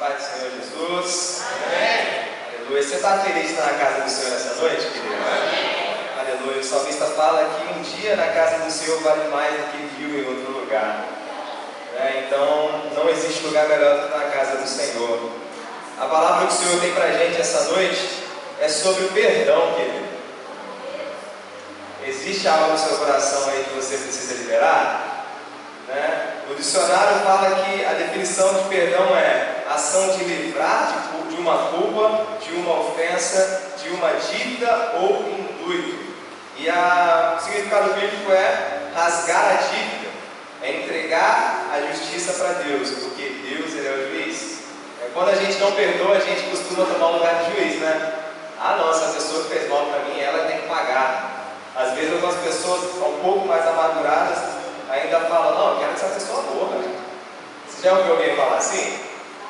paz do Senhor Jesus. Amém. Aleluia. Você está feliz de estar na casa do Senhor essa noite, querido? Amém. Aleluia. O salmista fala que um dia na casa do Senhor vale mais do que mil em outro lugar. Então, não existe lugar melhor do que na casa do Senhor. A palavra que o Senhor tem para a gente essa noite é sobre o perdão, querido. Existe algo no seu coração aí que você precisa liberar? O dicionário fala que a definição de perdão é ação de livrar de uma culpa, de uma ofensa, de uma dívida ou intuito. E o significado bíblico é rasgar a dívida, é entregar a justiça para Deus, porque Deus ele é o juiz. Quando a gente não perdoa, a gente costuma tomar o lugar de juiz, né? Ah não, essa pessoa que fez mal para mim, ela tem que pagar. Às vezes algumas pessoas um pouco mais amaduradas ainda falam, não, eu quero que essa pessoa morra. Você já ouviu alguém falar assim?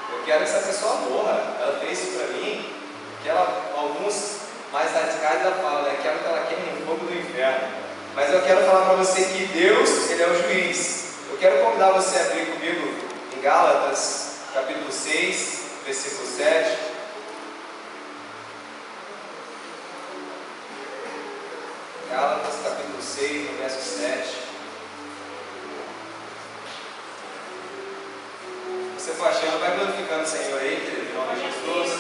Eu quero que essa pessoa morra, ela fez isso para mim, que alguns mais radicais ainda falam, né? Quero que ela queime no fogo do inferno. Mas eu quero falar para você que Deus, ele é o juiz. Eu quero convidar você a abrir comigo em Gálatas, capítulo 6, versículo 7. Gálatas, capítulo 6, no verso 7. Se você for achando, vai glorificando o Senhor aí, querido, em nome de Jesus.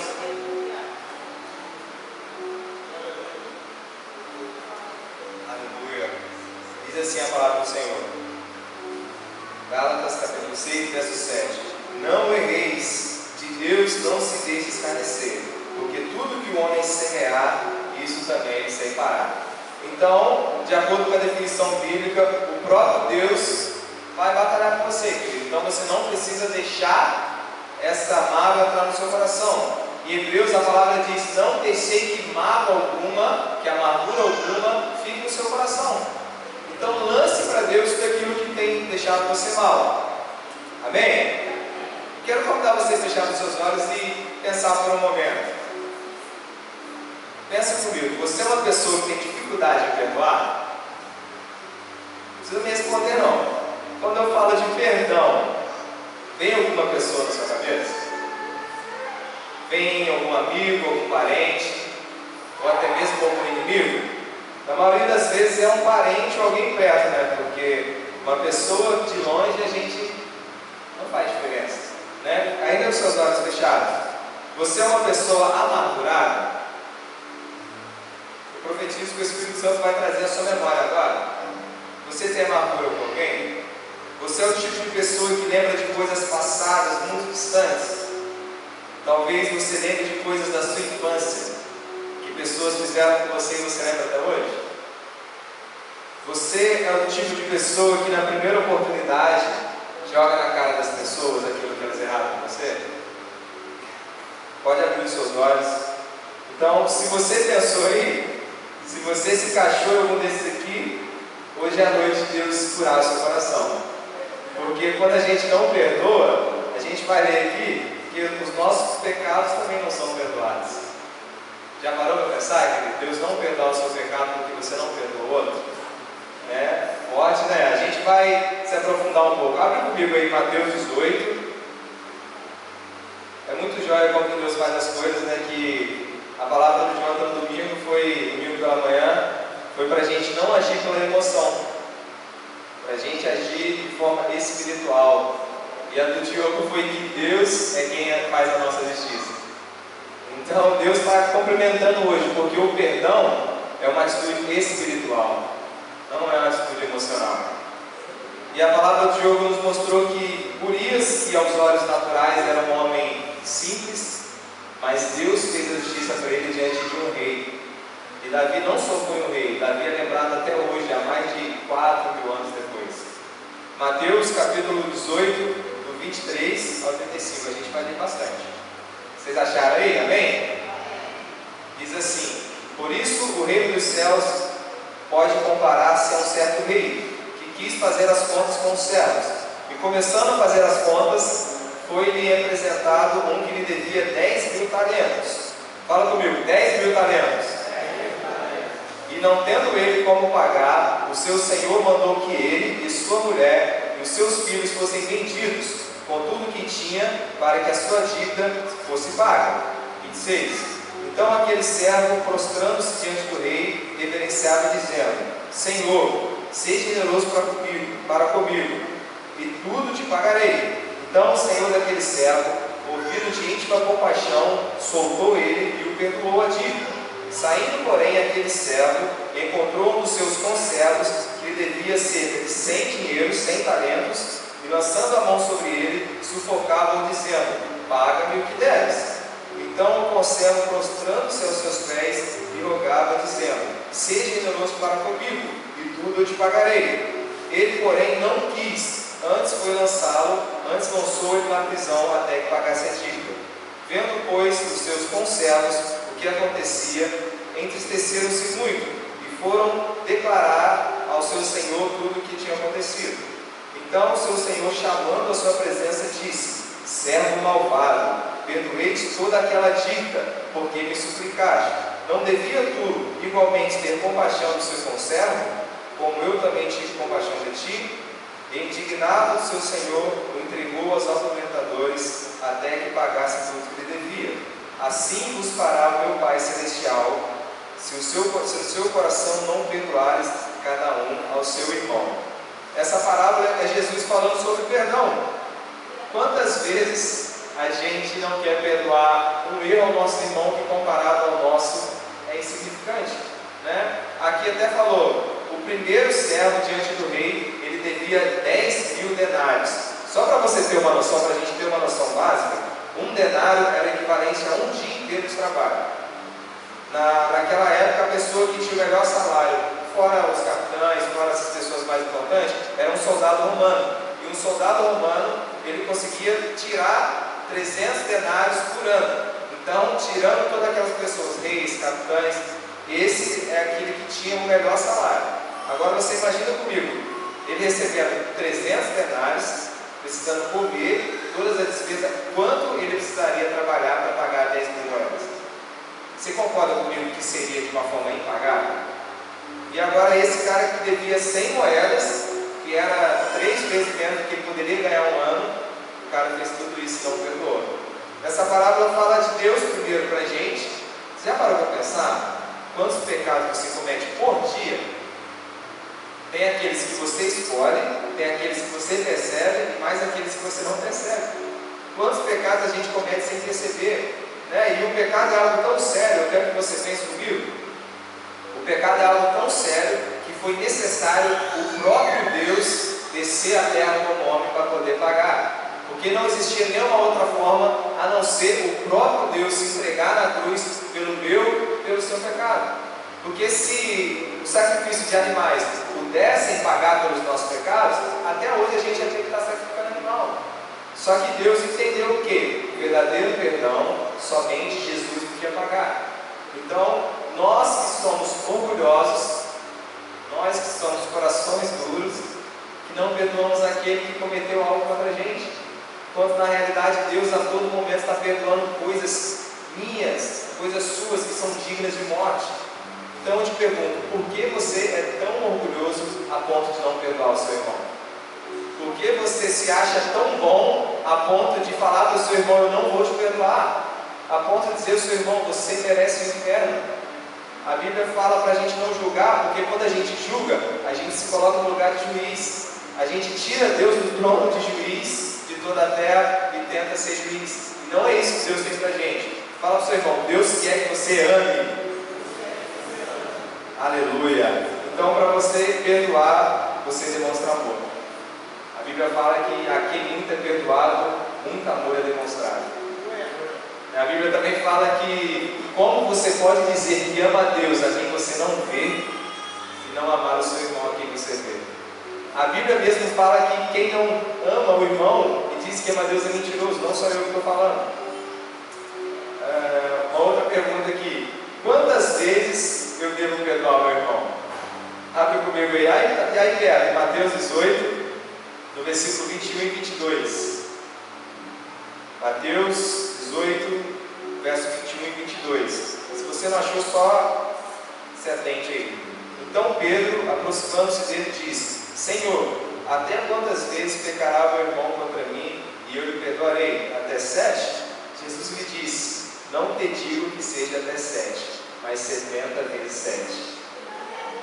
Aleluia. Diz assim a palavra do Senhor. Gálatas, capítulo 6, verso 7. Não erreis, de Deus não se deixe escarnecer, porque tudo que o homem semear, isso também ele ceifará. Então, de acordo com a definição bíblica, o próprio Deus vai batalhar com você, querido. Então você não precisa deixar essa mágoa entrar no seu coração. Em Hebreus a palavra diz, não deixei que mágoa alguma, que amargura alguma, fique no seu coração. Então lance para Deus tudo aquilo que tem deixado você mal. Amém? Quero convidar vocês a fechar os seus olhos e pensar por um momento. Pensa comigo, você é uma pessoa que tem dificuldade em perdoar? Não precisa me responder não. Quando eu falo de perdão, vem alguma pessoa na sua cabeça? Vem algum amigo, algum parente, ou até mesmo algum inimigo? Na maioria das vezes é um parente ou alguém perto, né? Porque uma pessoa de longe a gente não faz diferença, né? Ainda com os seus olhos fechados. Você é uma pessoa amargurada? Eu profetizo que o Espírito Santo vai trazer a sua memória agora. Você tem amargura com alguém? Você é o tipo de pessoa que lembra de coisas passadas muito distantes? Talvez você lembre de coisas da sua infância que pessoas fizeram com você e você lembra até hoje? Você é o tipo de pessoa que na primeira oportunidade joga na cara das pessoas aquilo que elas erraram com você? Pode abrir os seus olhos. Então, se você pensou aí, se você se encaixou em algum desses aqui, hoje é a noite de Deus curar o seu coração. Porque quando a gente não perdoa, a gente vai ler aqui que os nossos pecados também não são perdoados. Já parou para pensar que Deus não perdoa o seu pecado porque você não perdoa o outro? Forte, né? A gente vai se aprofundar um pouco. Abre comigo aí Mateus 18. É muito jóia como Deus faz as coisas, né? Que a palavra do Jonathan no domingo pela manhã, foi para a gente não agir pela emoção, para a gente agir de forma espiritual. E a do Diogo foi que Deus é quem faz a nossa justiça. Então Deus está complementando hoje, porque o perdão é uma atitude espiritual, não é uma atitude emocional. E a palavra do Diogo nos mostrou que Urias, que aos olhos naturais era um homem simples, mas Deus fez a justiça para ele diante de um rei. E Davi não só foi um rei, Davi é lembrado até hoje, há mais de 4.000 anos depois. Mateus capítulo 18, do 23 ao 35, a gente vai ler bastante. Vocês acharam aí? Amém? Diz assim: por isso o reino dos céus pode comparar-se a um certo rei, que quis fazer as contas com os servos. E começando a fazer as contas, foi-lhe apresentado um que lhe devia 10.000 talentos. Fala comigo, 10.000 talentos. E não tendo ele como pagar, o seu senhor mandou que ele e sua mulher e os seus filhos fossem vendidos, com tudo que tinha, para que a sua dívida fosse paga. 26. Então aquele servo, prostrando-se diante do rei, reverenciava, dizendo: Senhor, seja generoso para comigo, e tudo te pagarei. Então o senhor daquele servo, movido de íntima compaixão, soltou ele e o perdoou a dívida. Saindo, porém, aquele servo encontrou um dos seus conservos que lhe devia cerca de 100 dinheiros, 100 talentos, e lançando a mão sobre ele, sufocava-o, dizendo: Paga-me o que deves. Então o conservo, prostrando-se aos seus pés, lhe rogava, dizendo: Seja generoso para comigo, e tudo eu te pagarei. Ele, porém, não quis, antes lançou ele na prisão até que pagasse a dívida. Vendo, pois, os seus conservos o que acontecia, entristeceram-se muito, e foram declarar ao seu senhor tudo o que tinha acontecido. Então o seu senhor, chamando a sua presença, disse: Servo malvado, perdoei-te toda aquela dívida, porque me suplicaste. Não devia tu igualmente ter compaixão do seu conservo, como eu também tive compaixão de ti? E indignado, seu senhor o entregou aos atormentadores, até que pagasse tudo que lhe devia. Assim vos fará o meu Pai Celestial, se o seu coração não perdoares cada um ao seu irmão. Essa parábola é Jesus falando sobre perdão. Quantas vezes a gente não quer perdoar um erro ao nosso irmão que, comparado ao nosso, é insignificante, né? Aqui até falou: o primeiro servo diante do rei, ele devia 10.000 denários. Só para você ter uma noção, para a gente ter uma noção básica, um denário era equivalente a um dia inteiro de trabalho. Naquela época, a pessoa que tinha o melhor salário, fora os capitães, fora essas pessoas mais importantes, era um soldado romano. E um soldado romano, ele conseguia tirar 300 denários por ano. Então, tirando todas aquelas pessoas, reis, capitães, esse é aquele que tinha o melhor salário. Agora você imagina comigo, ele recebendo 300 denários, precisando comer todas as despesas, quanto ele precisaria trabalhar para pagar 10.000 moedas? Você concorda comigo que seria de uma forma impagável? E agora esse cara que devia 100 moedas, que era 3 vezes menos do que ele poderia ganhar um ano, o cara fez tudo isso e não perdoou. Essa parábola fala de Deus primeiro para a gente. Você já parou para pensar quantos pecados você comete por dia? Tem aqueles que você escolhe, tem aqueles que você percebe, e mais aqueles que você não percebe. Quantos pecados a gente comete sem perceber? Né? E o pecado é algo tão sério, eu quero que você pense comigo. O pecado é algo tão sério que foi necessário o próprio Deus descer à terra como homem para poder pagar. Porque não existia nenhuma outra forma a não ser o próprio Deus se entregar na cruz pelo seu pecado. Porque se o sacrifício de animais pudessem pagar pelos nossos pecados, até hoje a gente ia ter que estar sacrificando animal. Só que Deus entendeu o quê? O verdadeiro perdão somente Jesus podia pagar. Então, nós que somos orgulhosos, nós que somos corações duros, que não perdoamos aquele que cometeu algo contra a gente, quando na realidade Deus a todo momento está perdoando coisas minhas, coisas suas que são dignas de morte. Então eu te pergunto, por que você é tão orgulhoso a ponto de não perdoar o seu irmão? Por que você se acha tão bom a ponto de falar para o seu irmão: eu não vou te perdoar? A ponto de dizer ao seu irmão: você merece o inferno. A Bíblia fala para a gente não julgar, porque quando a gente julga, a gente se coloca no lugar de juiz. A gente tira Deus do trono de juiz de toda a terra e tenta ser juiz. E não é isso que Deus fez para a gente. Fala para o seu irmão: Deus quer que você ame. Aleluia. Então, para você perdoar, você demonstra amor. A Bíblia fala que a quem muito é perdoado, muito amor é demonstrado. A Bíblia também fala que como você pode dizer que ama a Deus a quem você não vê e não amar o seu irmão a quem você vê. A Bíblia mesmo fala que quem não ama o irmão e diz que ama a Deus é mentiroso. Não sou eu que estou falando. Uma outra pergunta aqui: quantas vezes eu devo perdoar meu irmão? Abre comigo aí. E aí perto, Mateus 18, no versículo 21 e 22. Mateus 18, verso 21 e 22. Se você não achou, só se atente aí. Então Pedro, aproximando-se dele, disse: Senhor, até quantas vezes pecará meu irmão contra mim, e eu lhe perdoarei até 7, Jesus lhe disse: não te digo que seja até 7, mas 70 vezes 7.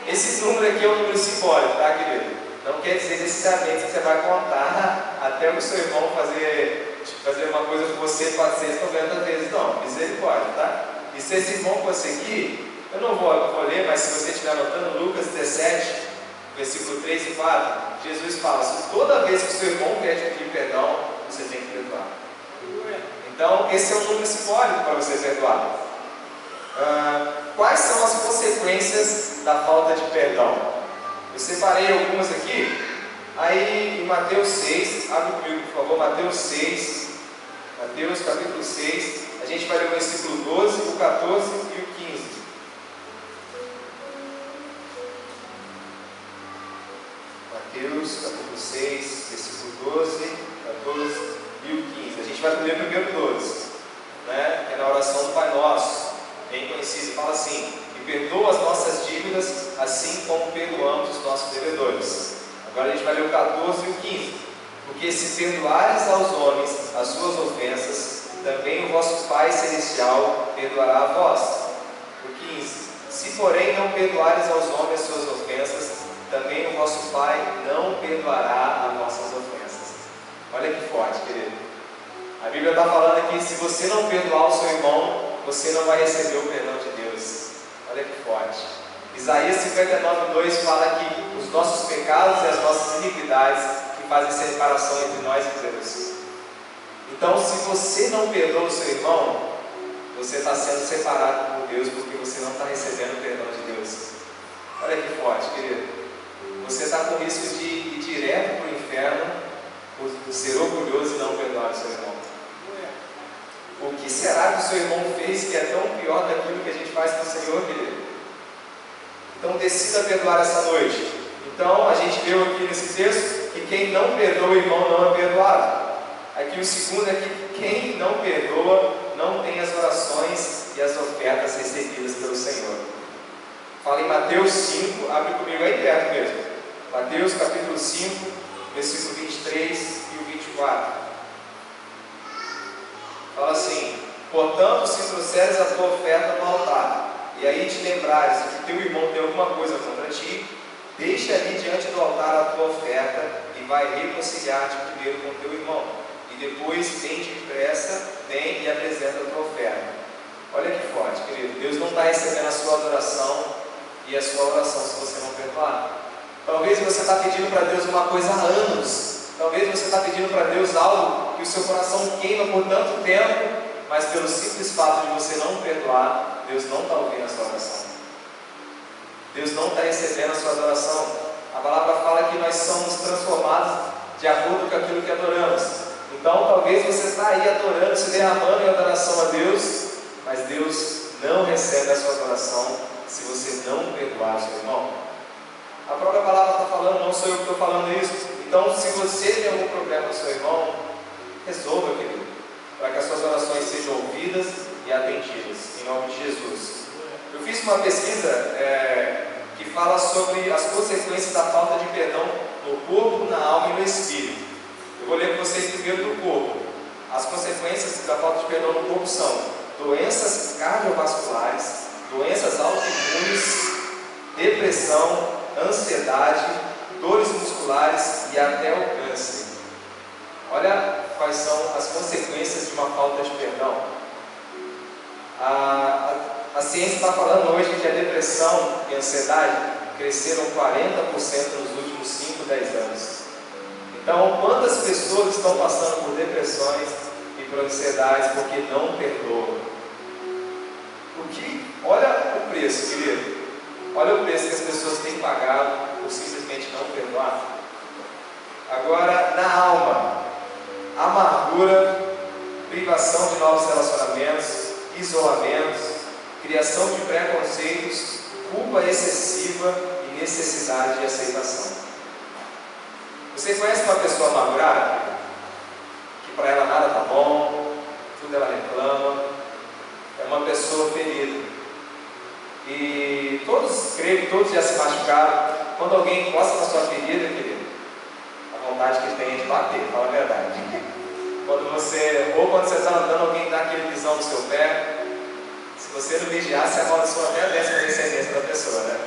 Esse número aqui é um número simbólico, tá, querido? Não quer dizer necessariamente que você vai contar até o seu irmão fazer uma coisa com você 490 vezes, não, misericórdia, tá? E se esse irmão conseguir, eu não vou ler, mas se você estiver anotando, Lucas 17, versículo 3 e 4, Jesus fala: se toda vez que o seu irmão quer te pedir perdão, você tem que perdoar. Então, esse é um número simbólico para você perdoar. Quais são as consequências da falta de perdão? Eu separei algumas aqui. Aí em Mateus 6, abre comigo por favor, Mateus 6, Mateus capítulo 6, a gente vai ler o versículo 12, o 14 e o 15. Mateus capítulo 6, versículo 12, 14 e o 15. A gente vai ler primeiro 12, né? Que é na oração do Pai Nosso, bem conhecido, fala assim: e perdoa as nossas dívidas, assim como perdoamos os nossos devedores. Agora a gente vai ler o 14 e o 15. Porque se perdoares aos homens as suas ofensas, também o vosso Pai Celestial perdoará a vós. O 15. Se porém não perdoares aos homens as suas ofensas, também o vosso Pai não perdoará as vossas ofensas. Olha que forte, querido. A Bíblia está falando aqui: se você não perdoar o seu irmão, você não vai receber o perdão de Deus. Olha que forte. Isaías 59:2 fala que os nossos pecados e as nossas iniquidades que fazem separação entre nós e Deus. Então, se você não perdoa o seu irmão, você está sendo separado por Deus, porque você não está recebendo o perdão de Deus. Olha que forte, querido. Você está com risco de ir direto para o inferno por ser orgulhoso e não perdoar o seu irmão. O que será que o seu irmão fez que é tão pior daquilo que a gente faz com o Senhor, querido? Então decida perdoar essa noite. Então a gente viu aqui nesse texto que quem não perdoa o irmão não é perdoado. Aqui o segundo é que quem não perdoa não tem as orações e as ofertas recebidas pelo Senhor. Fala em Mateus 5, abre comigo aí perto mesmo. Mateus capítulo 5, versículo 23 e o 24. Fala assim: portanto, se trouxeres a tua oferta no altar, e aí te lembrares que teu irmão tem alguma coisa contra ti, deixa ali diante do altar a tua oferta e vai reconciliar-te primeiro com teu irmão, e depois vem depressa, vem e apresenta a tua oferta. Olha que forte, querido. Deus não está recebendo a sua adoração e a sua oração se você não perdoar. Talvez você está pedindo para Deus uma coisa há anos. Talvez você está pedindo para Deus algo que o seu coração queima por tanto tempo, mas pelo simples fato de você não perdoar, Deus não está ouvindo a sua oração. Deus não está recebendo a sua adoração. A palavra fala que nós somos transformados de acordo com aquilo que adoramos. Então talvez você está aí adorando, se derramando em adoração a Deus, mas Deus não recebe a sua adoração se você não perdoar o seu irmão. A própria palavra está falando, não sou eu que estou falando isso. Então, se você tem algum problema com seu irmão, resolva, querido, para que as suas orações sejam ouvidas e atendidas, em nome de Jesus. Eu fiz uma pesquisa que fala sobre as consequências da falta de perdão no corpo, na alma e no espírito. Eu vou ler com vocês primeiro do corpo. As consequências da falta de perdão no corpo são doenças cardiovasculares, doenças autoimunes, depressão, ansiedade, dores musculares e até o câncer. Olha quais são as consequências de uma falta de perdão. A ciência está falando hoje que a depressão e a ansiedade cresceram 40% nos últimos 5, 10 anos. Então, quantas pessoas estão passando por depressões e por ansiedades porque não perdoam? Olha o preço, querido. Olha o preço que as pessoas têm pagado por simplesmente não perdoar. Agora, na alma, amargura, privação de novos relacionamentos, isolamentos, criação de preconceitos, culpa excessiva e necessidade de aceitação. Você conhece uma pessoa amargurada? Que para ela nada está bom, tudo ela reclama, é uma pessoa ferida. E todos, creio que todos já se machucaram. Quando alguém encosta na sua ferida, querido, a vontade que tem é de bater, fala a verdade. quando você está andando, alguém dá aquele pisão no seu pé. Se você não vigiar, você amaldiçoa até a 10ª descendência da pessoa, né?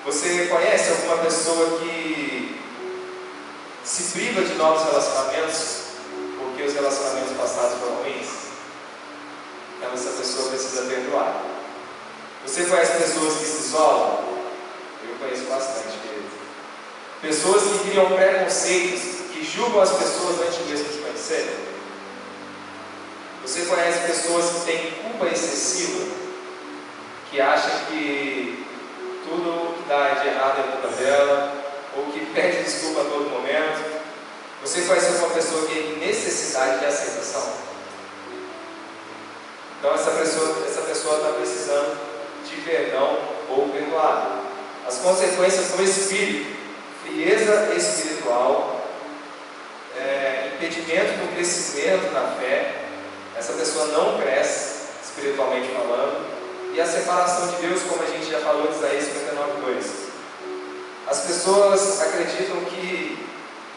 Você conhece alguma pessoa que se priva de novos relacionamentos porque os relacionamentos passados foram ruins? Então essa pessoa precisa perdoar. Você conhece pessoas que se isolam? Eu conheço bastante, querido. Pessoas que criam preconceitos, que julgam as pessoas antes mesmo de conhecerem. Você conhece pessoas que têm culpa excessiva, que acham que tudo que dá de errado é culpa dela, ou que pede desculpa a todo momento? Você conhece uma pessoa que tem necessidade de aceitação? Então essa pessoa está precisando de perdão ou perdoar. As consequências do espírito: frieza espiritual, impedimento do crescimento na fé. Essa pessoa não cresce espiritualmente falando. E a separação de Deus, como a gente já falou em Isaías 59:2. As pessoas acreditam que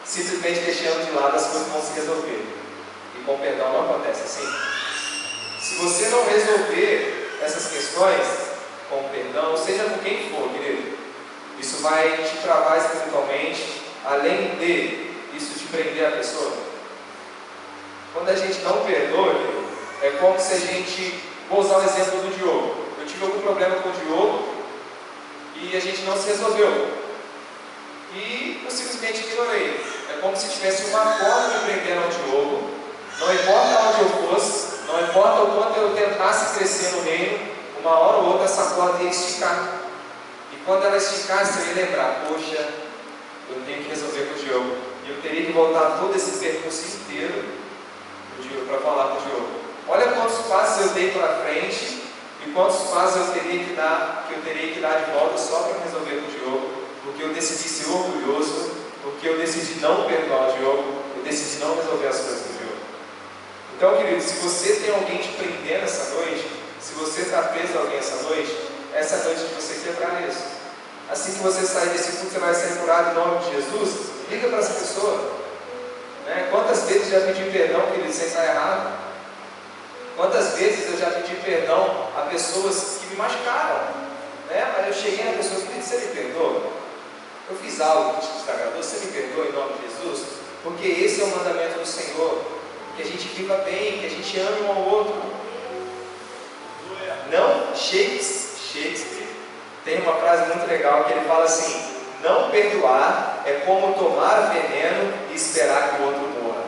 simplesmente deixando de lado as coisas vão se resolver. E com perdão não acontece assim. Se você não resolver essas questões com perdão, seja com quem for, querido, isso vai te travar espiritualmente, além de isso te prender a pessoa. Quando a gente não perdoa, querido, é como se a gente... Vou usar o exemplo do Diogo. Eu tive algum problema com o Diogo e a gente não se resolveu. E eu simplesmente ignorei. É como se tivesse uma corda me prendendo ao Diogo. Não importa onde eu fosse, não importa o quanto eu tentasse crescer no reino, uma hora ou outra essa corda ia esticar. E quando ela esticasse, eu ia lembrar: poxa, eu tenho que resolver com o Diogo. E eu teria que voltar todo esse percurso inteiro para falar com o Diogo. Olha quantos passos eu dei para frente e quantos passos eu teria que dar de volta só para resolver com o Diogo, porque eu decidi ser orgulhoso, porque eu decidi não perdoar o Diogo, eu decidi não resolver as coisas do Diogo. Então, querido, se você tem alguém te prendendo essa noite, se você está preso a alguém essa noite é a noite de você quebrar isso. Assim que você sair desse culto, você vai ser curado em nome de Jesus. Liga para essa pessoa, né? Quantas vezes eu já pedi perdão, querido, sem estar errado? Quantas vezes eu já pedi perdão a pessoas que me machucaram, né? Mas eu cheguei na pessoa e disse: você me perdoa? Eu fiz algo que te desagradou, você me perdoa em nome de Jesus? Porque esse é o mandamento do Senhor, que a gente viva bem, que a gente ame um ao outro. Não, Shakespeare tem uma frase muito legal que ele fala assim: não perdoar é como tomar veneno e esperar que o outro morra.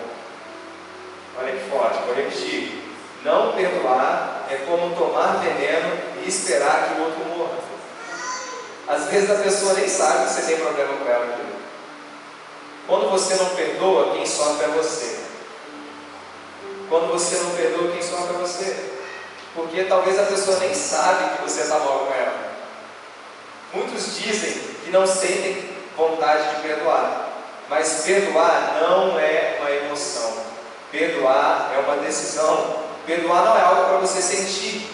Olha que forte, vou repetir. Não perdoar é como tomar veneno e esperar que o outro morra. Às vezes a pessoa nem sabe que você tem problema com ela, querido. Quando você não perdoa, quem sofre é você. Quando você não perdoa, quem sofre é você. Porque talvez a pessoa nem sabe que você está mal com ela. Muitos dizem que não sentem vontade de perdoar. Mas perdoar não é uma emoção. Perdoar é uma decisão. Perdoar não é algo para você sentir.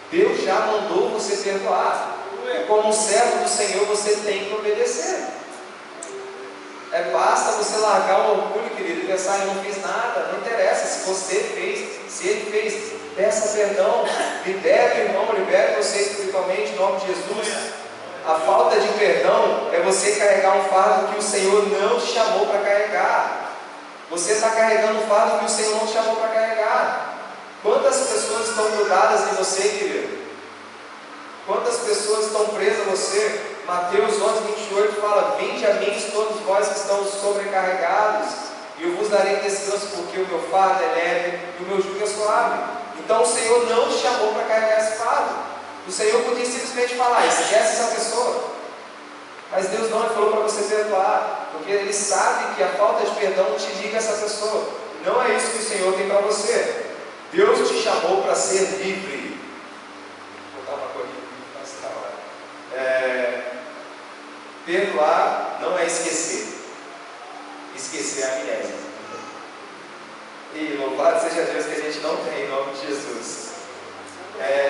Deus já mandou você perdoar. E como um servo do Senhor, você tem que obedecer. Basta você largar o orgulho, querido, e pensar: eu não fiz nada. Não interessa se você fez, se ele fez. Peça perdão. Libere o irmão, libere você espiritualmente em nome de Jesus. A falta de perdão é você carregar um fardo que o Senhor não te chamou para carregar. Você está carregando um fardo que o Senhor não te chamou para carregar. Quantas pessoas estão grudadas em você, querido? Quantas pessoas estão presas a você? Mateus 11:28 fala: vinde a mim todos vós que estão sobrecarregados, e eu vos darei descanso, porque o meu fardo é leve e o meu jugo é suave. Então o Senhor não te chamou para carregar esse fardo. O Senhor podia simplesmente falar: esquece essa pessoa. Mas Deus não falou para você perdoar, porque Ele sabe que a falta de perdão te liga a essa pessoa. Não é isso que o Senhor tem para você. Deus te chamou para ser livre. Vou dar uma corrida nessa hora. Perdoar não é esquecer. Esquecer é amnésia. E louvado seja Deus que a gente não tem em nome de Jesus.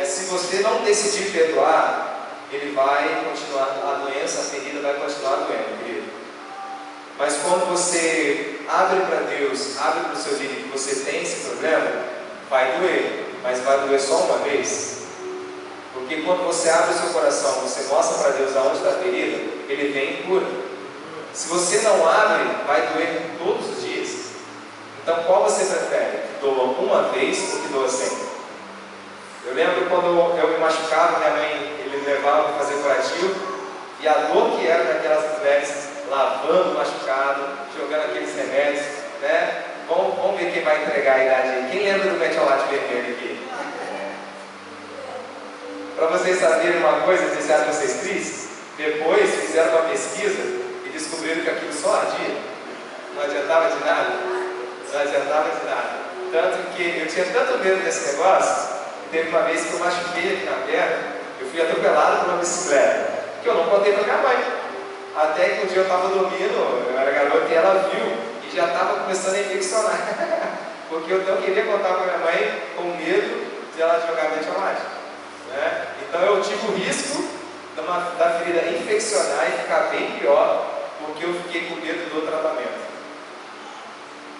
Se você não decidir perdoar, ele vai continuar, a doença, a ferida vai continuar doendo, querido. Mas quando você abre para Deus, abre para o seu líder que você tem esse problema, vai doer, mas vai doer só uma vez. Porque quando você abre o seu coração, você mostra para Deus aonde está a ferida, Ele vem e cura. Se você não abre, vai doer todos os dias. Então qual você prefere? Que doa uma vez ou que doa sempre? Eu lembro quando eu me machucava, minha mãe me levava para fazer curativo, e a dor que era daquelas mulheres lavando o machucado, jogando aqueles remédios, né? Vamos ver quem vai entregar a idade aí. Quem lembra do metiolate vermelho aqui? Para vocês saberem uma coisa, deixaram vocês tristes, depois fizeram uma pesquisa e descobriram que aquilo só ardia. Não adiantava de nada. Não adiantava de nada. Tanto que eu tinha tanto medo desse negócio, que teve uma vez que eu machuquei aqui na perna, eu fui atropelado por uma bicicleta, que eu não contei para minha mãe. Até que um dia eu estava dormindo, eu era garoto e ela viu, e já estava começando a infeccionar. Porque eu não queria contar para minha mãe com medo de ela jogar metiolate. Né? Então eu tive o risco da ferida infeccionar e ficar bem pior, porque eu fiquei com medo do tratamento.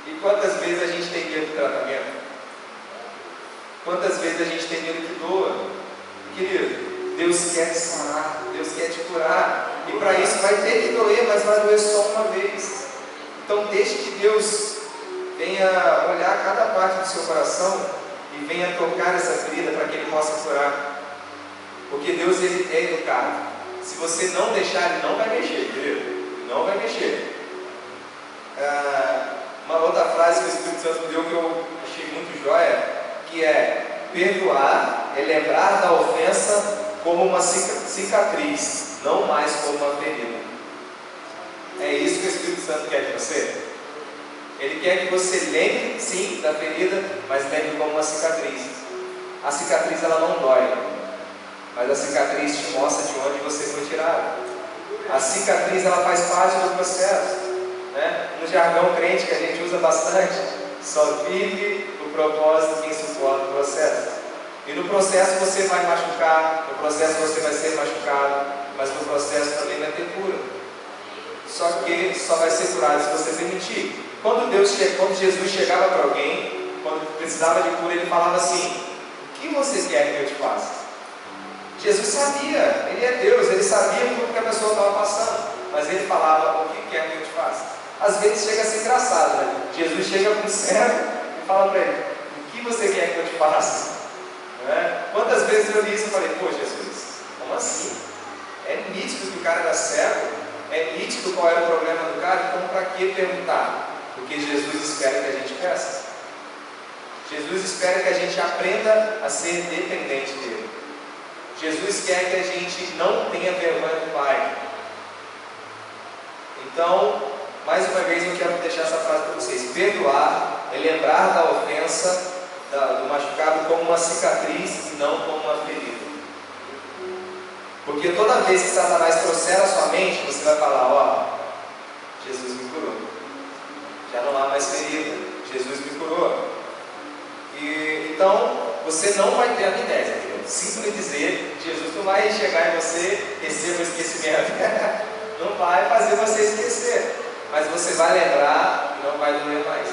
E quantas vezes a gente tem medo do tratamento? Quantas vezes a gente tem medo que doa? Querido, Deus quer te sarar, Deus quer te curar, e para isso vai ter que doer, mas vai doer só uma vez. Então deixe que Deus venha olhar cada parte do seu coração e venha tocar essa ferida para que Ele possa curar. Porque Deus, Ele é educado. Se você não deixar, Ele não vai mexer, querido. Não vai mexer. Uma outra frase que o Espírito Santo me deu que eu achei muito joia, que é: perdoar é lembrar da ofensa como uma cicatriz, não mais como uma ferida. É isso que o Espírito Santo quer de você. Ele quer que você lembre, sim, da ferida, mas lembre como uma cicatriz. A cicatriz, ela não dói, mas a cicatriz te mostra de onde você foi tirado. A cicatriz, ela faz parte do processo, né? No jargão crente que a gente usa bastante, só vive o propósito quem suporta o processo. E no processo você vai machucar, no processo você vai ser machucado, mas no processo também vai ter cura. Só que só vai ser curado se você permitir. Quando Jesus chegava para alguém, quando precisava de cura, Ele falava assim: o que você quer que eu te faça? Jesus sabia, Ele é Deus, Ele sabia tudo que a pessoa estava passando, mas Ele falava: o que quer que eu te faça? Às vezes chega a ser engraçado, né? Jesus chega para um cego e fala para ele: o que você quer que eu te faça? Né? Quantas vezes eu li isso e falei: pô, Jesus, como assim? É nítido que o cara era cego, é nítido qual era o problema do cara, então para que perguntar? Porque Jesus espera que a gente peça. Jesus espera que a gente aprenda a ser dependente dele. Jesus quer que a gente não tenha vergonha do Pai. Então, mais uma vez eu quero deixar essa frase para vocês: perdoar é lembrar da ofensa, do machucado, como uma cicatriz e não como uma ferida. Porque toda vez que Satanás trouxer a sua mente, você vai falar: ó, Jesus me curou. Já não há mais ferida, Jesus me curou. E então você não vai ter amnésia. Sinto lhe dizer, Jesus não vai chegar em você, receba o esquecimento. Não vai fazer você esquecer, mas você vai lembrar e não vai doer mais.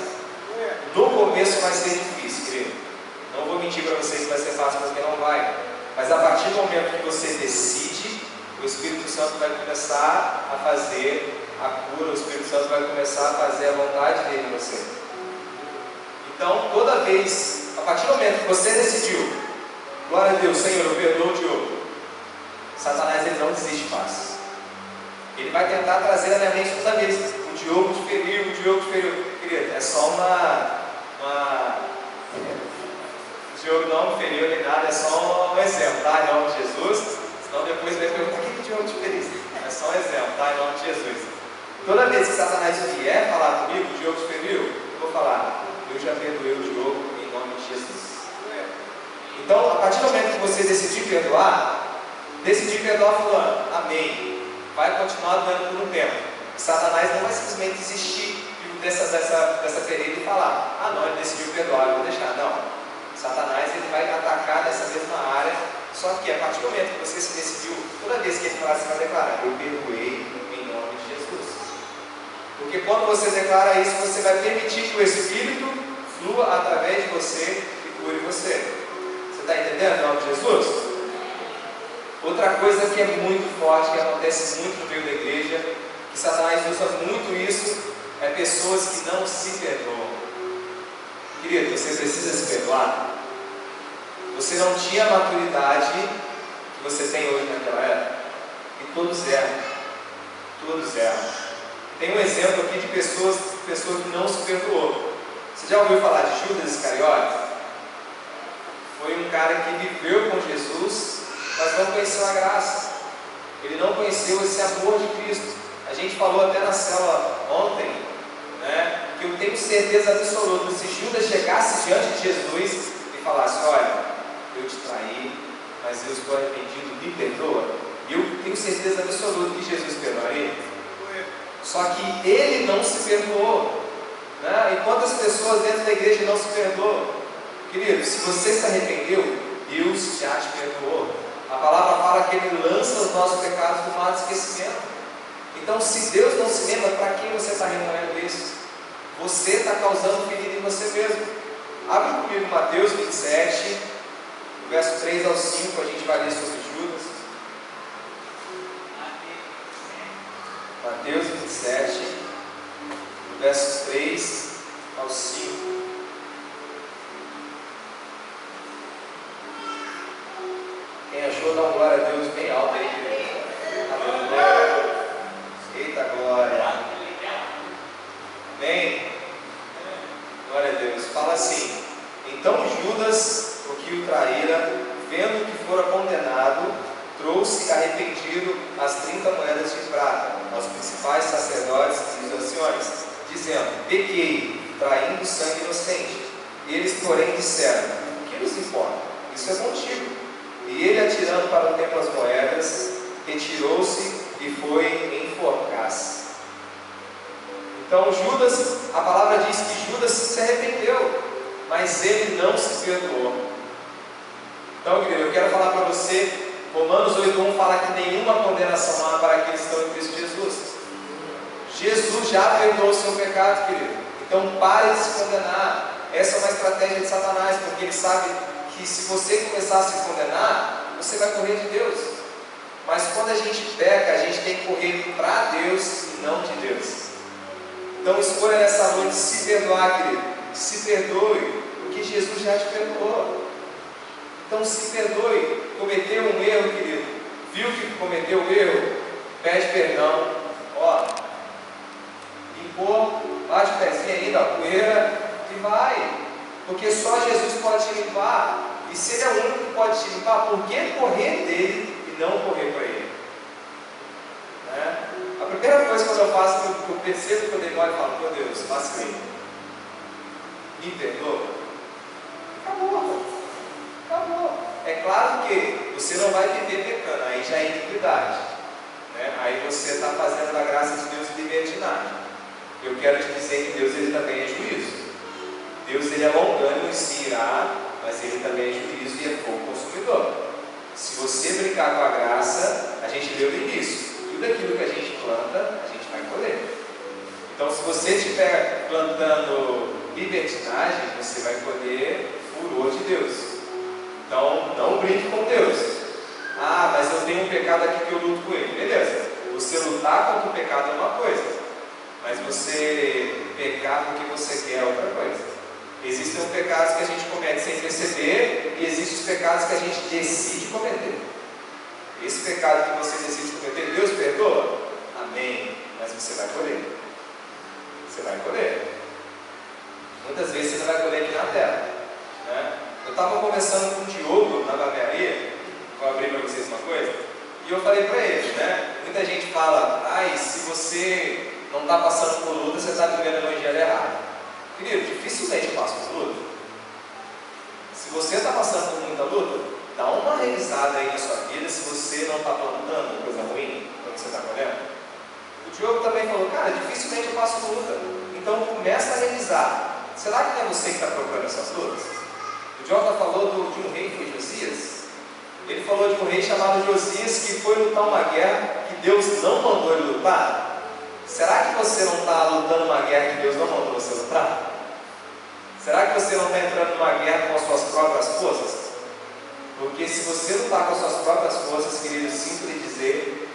No começo vai ser difícil, querido. Não vou mentir para vocês que vai ser fácil, porque não vai. Mas a partir do momento que você decide, o Espírito Santo vai começar a fazer a cura, o Espírito Santo vai começar a fazer a vontade dele em você. Então, toda vez, a partir do momento que você decidiu, glória a Deus, Senhor, eu perdoo o Diogo, Satanás, ele não desiste fácil. Ele vai tentar trazer na minha mente toda vez: o Diogo te feriu, o Diogo te feriu. Querido, é só o Diogo não me feriu nem nada, é só um exemplo, tá? Em nome de Jesus. Senão depois vai perguntar: o que o Diogo te feriu? É só um exemplo, tá? Em nome de Jesus. Toda vez que Satanás vier falar comigo: o Diogo te feriu, eu vou falar: eu já perdoei o Diogo em nome de Jesus. Então, a partir do momento que você decidir perdoar fulano, amém, vai continuar doendo por um tempo. Satanás não vai simplesmente desistir dessa ferida e falar: ah não, ele decidiu perdoar, eu vou deixar. Não, Satanás, ele vai atacar nessa mesma área. Só que a partir do momento que você se decidiu, toda vez que ele falar, você vai declarar: eu perdoei em nome de Jesus. Porque Porque quando você declara isso, você vai permitir que o Espírito flua através de você e cure você. Você está entendendo em nome de Jesus? Outra coisa que é muito forte, que acontece muito no meio da igreja, que Satanás usa muito isso, é pessoas que não se perdoam. Querido, você precisa se perdoar. Você não tinha a maturidade que você tem hoje naquela época. E todos erram. Todos erram. Tem um exemplo aqui de pessoas que não se perdoou. Você já ouviu falar de Judas Iscariote? Foi um cara que viveu com Jesus, mas não conheceu a graça. Ele não conheceu esse amor de Cristo. A gente falou até na célula ontem, né, que eu tenho certeza absoluta, se Judas chegasse diante de Jesus e falasse: olha, eu te traí, mas eu estou arrependido, me perdoa, eu tenho certeza absoluta que Jesus perdoaria. Só que ele não se perdoou, né? E quantas pessoas dentro da igreja não se perdoam? Querido, se você se arrependeu, Deus já te perdoou. A palavra fala que Ele lança os nossos pecados no mar de esquecimento. Então, se Deus não se lembra, para quem você está remoendo isso? Você está causando ferida em você mesmo. Abre comigo Mateus 27, verso 3 ao 5, a gente vai ler sobre Judas. Mateus 27, versos 3 ao 5. Quem achou, dá uma glória a Deus bem alta aí, querido. Aleluia. Eita glória. Amém? Glória a Deus. Fala assim: então Judas, o que o traíra, vendo que fora condenado, trouxe arrependido as 30 moedas de prata aos principais sacerdotes e os anciões, dizendo: pequei, traindo sangue inocente. Eles, porém, disseram: o que nos importa? Isso é contigo. E ele, atirando para o templo as moedas, retirou-se e foi enforcar-se. Então Judas, a palavra diz que Judas se arrependeu, mas ele não se perdoou. Então, querido, eu quero falar para você, Romanos 8:1 fala que nenhuma condenação há para aqueles que estão em Cristo Jesus. Jesus já perdoou o seu pecado, querido. Então pare de se condenar. Essa é uma estratégia de Satanás, porque ele sabe que se você começar a se condenar, você vai correr de Deus. Mas quando a gente peca, a gente tem que correr para Deus e não de Deus. Então escolha nessa noite se perdoar, querido. Se perdoe, porque Jesus já te perdoou. Então se perdoe. Cometeu um erro, querido, viu que cometeu um erro, pede perdão. Ó, limpou, bate o pezinho ainda, a poeira, e vai. Porque só Jesus pode te limpar. E se Ele é o único que pode te limpar, por que correr dele e não correr para Ele? Né? A primeira coisa que eu faço, que eu percebo que eu demoro e falo: meu Deus, vacilei, me perdoa. Acabou. Acabou. É claro que você não vai viver pecando, aí já é iniquidade, né? Aí você está fazendo da graça de Deus libertinagem. Eu quero te dizer que Deus, Ele também é juízo. Deus, Ele é longânimo e se irá, mas Ele também é juízo e é fogo consumidor. Se você brincar com a graça, a gente leu no início, tudo aquilo que a gente planta, a gente vai colher. Então, se você estiver plantando libertinagem, você vai colher furor de Deus. Então, não brinque com Deus. Ah, mas eu tenho um pecado aqui que eu luto com ele. Beleza, você lutar contra o pecado é uma coisa, mas você pecar porque você quer é outra coisa. Existem os pecados que a gente comete sem perceber, e existem os pecados que a gente decide cometer. Esse pecado que você decide cometer, Deus perdoa? Amém. Mas você vai colher. Você vai colher. Muitas vezes você vai colher aqui na terra, né? Eu estava conversando com o Diogo na barbearia, vou abrir para vocês uma coisa, e eu falei para ele, né? Muita gente fala: ai, se você não está passando por luta, você está vivendo o evangelho errado. Querido, dificilmente eu passo por luta. Se você está passando por muita luta, dá uma revisada aí na sua vida se você não está plantando coisa ruim quando você está colhendo. O Diogo também falou: cara, dificilmente eu passo por luta. Então começa a revisar. Será que não é você que está procurando essas lutas? O Jota falou de um rei, foi Josias. Ele falou de um rei chamado Josias que foi lutar uma guerra que Deus não mandou ele lutar. Será que você não está lutando uma guerra que Deus não mandou você lutar? Será que você não está entrando numa guerra com as suas próprias forças? Porque se você lutar com as suas próprias forças, querido, sinto lhe dizer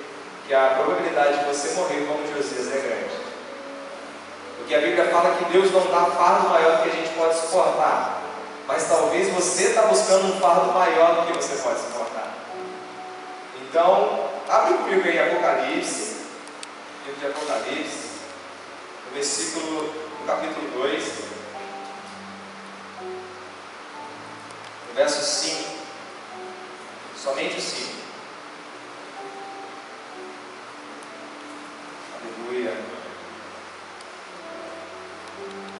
que a probabilidade de você morrer como Josias é grande. Porque a Bíblia fala que Deus não dá fardo maior do que a gente pode suportar. Mas talvez você está buscando um fardo maior do que você pode suportar. Então, abre comigo aí Apocalipse, livro de Apocalipse, no capítulo 2, no verso 5, somente o 5.